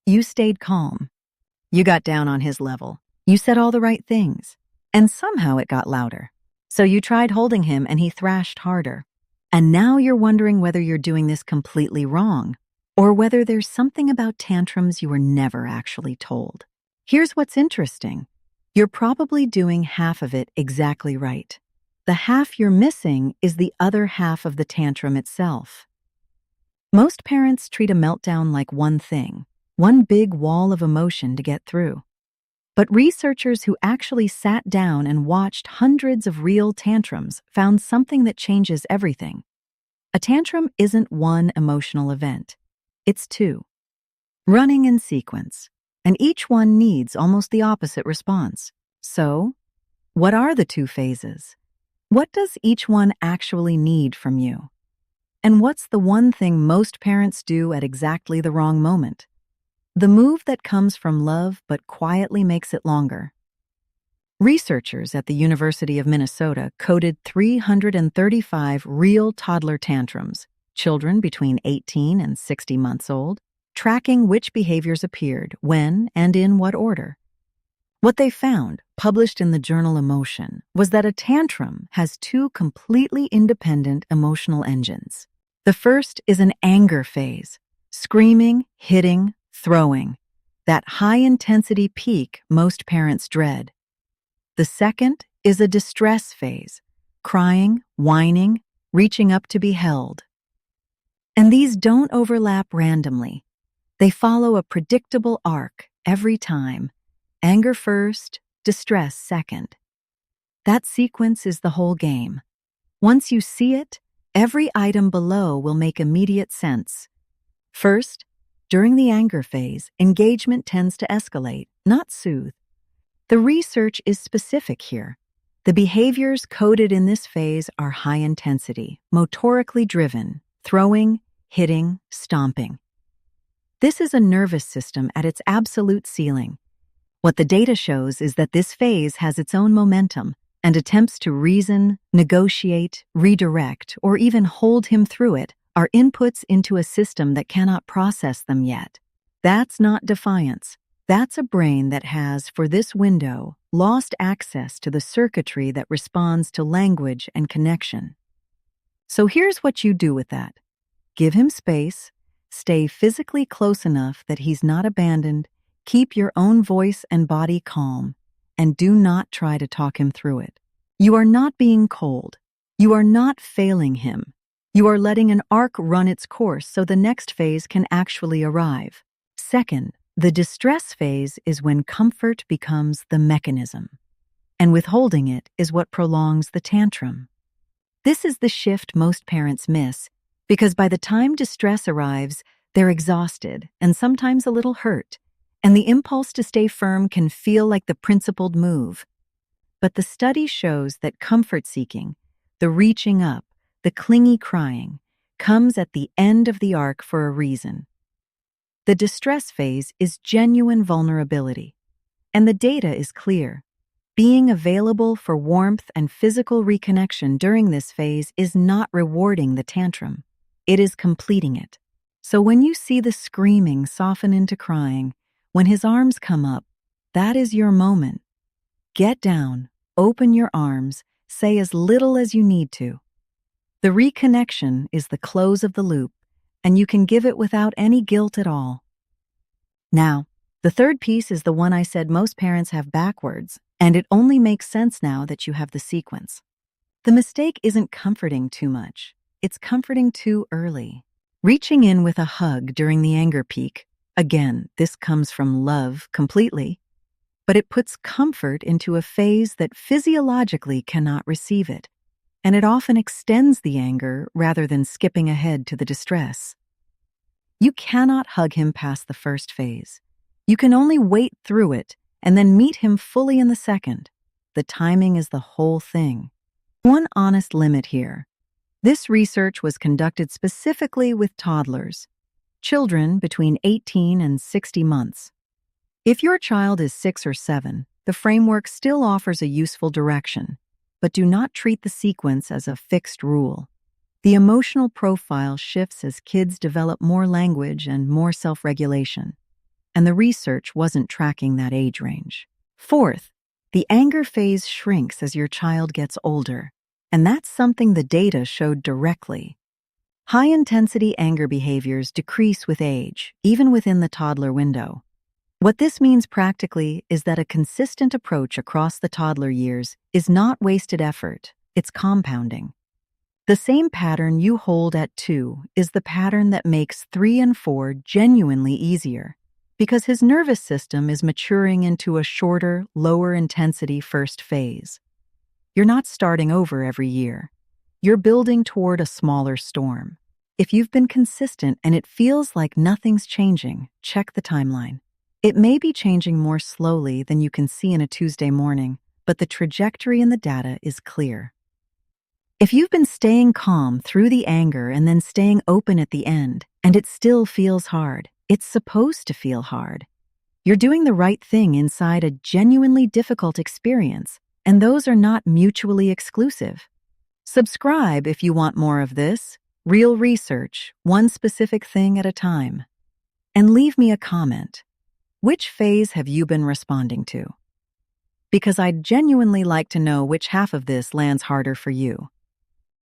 You stayed calm. You got down on his level. You said all the right things. And somehow it got louder. So you tried holding him and he thrashed harder. And now you're wondering whether you're doing this completely wrong, or whether there's something about tantrums you were never actually told. Here's what's interesting. You're probably doing half of it exactly right. The half you're missing is the other half of the tantrum itself. Most parents treat a meltdown like one thing, one big wall of emotion to get through. But researchers who actually sat down and watched hundreds of real tantrums found something that changes everything. A tantrum isn't one emotional event. It's two, running in sequence, and each one needs almost the opposite response. So, what are the two phases? What does each one actually need from you? And what's the one thing most parents do at exactly the wrong moment? The move that comes from love but quietly makes it longer. Researchers at the University of Minnesota coded 335 real toddler tantrums, children between 18 and 60 months old, tracking which behaviors appeared, when, and in what order. What they found, published in the journal Emotion, was that a tantrum has two completely independent emotional engines. The first is an anger phase, screaming, hitting, throwing, that high-intensity peak most parents dread. The second is a distress phase, crying, whining, reaching up to be held. And these don't overlap randomly. They follow a predictable arc every time. Anger first, distress second. That sequence is the whole game. Once you see it, every item below will make immediate sense. First, during the anger phase, engagement tends to escalate, not soothe. The research is specific here. The behaviors coded in this phase are high intensity, motorically driven, throwing, hitting, stomping. This is a nervous system at its absolute ceiling. What the data shows is that this phase has its own momentum, and attempts to reason, negotiate, redirect, or even hold him through it are inputs into a system that cannot process them yet. That's not defiance. That's a brain that has, for this window, lost access to the circuitry that responds to language and connection. So here's what you do with that. Give him space, stay physically close enough that he's not abandoned, keep your own voice and body calm, and do not try to talk him through it. You are not being cold. You are not failing him. You are letting an arc run its course so the next phase can actually arrive. Second, the distress phase is when comfort becomes the mechanism, and withholding it is what prolongs the tantrum. This is the shift most parents miss, because by the time distress arrives, they're exhausted and sometimes a little hurt, and the impulse to stay firm can feel like the principled move. But the study shows that comfort-seeking, the reaching up, the clingy crying, comes at the end of the arc for a reason. The distress phase is genuine vulnerability, and the data is clear. Being available for warmth and physical reconnection during this phase is not rewarding the tantrum. It is completing it. So when you see the screaming soften into crying, when his arms come up, that is your moment. Get down, open your arms, say as little as you need to. The reconnection is the close of the loop, and you can give it without any guilt at all. Now, the third piece is the one I said most parents have backwards, and it only makes sense now that you have the sequence. The mistake isn't comforting too much. It's comforting too early. Reaching in with a hug during the anger peak, again, this comes from love completely, but it puts comfort into a phase that physiologically cannot receive it, and it often extends the anger rather than skipping ahead to the distress. You cannot hug him past the first phase. You can only wait through it and then meet him fully in the second. The timing is the whole thing. One honest limit here. This research was conducted specifically with toddlers, children between 18 and 60 months. If your child is 6 or 7, the framework still offers a useful direction, but do not treat the sequence as a fixed rule. The emotional profile shifts as kids develop more language and more self-regulation. and the research wasn't tracking that age range. Fourth, the anger phase shrinks as your child gets older, and that's something the data showed directly. High-intensity anger behaviors decrease with age, even within the toddler window. What this means practically is that a consistent approach across the toddler years is not wasted effort, it's compounding. The same pattern you hold at 2 is the pattern that makes 3 and 4 genuinely easier, because his nervous system is maturing into a shorter, lower-intensity first phase. You're not starting over every year. You're building toward a smaller storm. If you've been consistent and it feels like nothing's changing, check the timeline. It may be changing more slowly than you can see in a Tuesday morning, but the trajectory in the data is clear. If you've been staying calm through the anger and then staying open at the end, and it still feels hard, it's supposed to feel hard. You're doing the right thing inside a genuinely difficult experience, and those are not mutually exclusive. Subscribe if you want more of this. Real research, one specific thing at a time. And leave me a comment. Which phase have you been responding to? Because I'd genuinely like to know which half of this lands harder for you.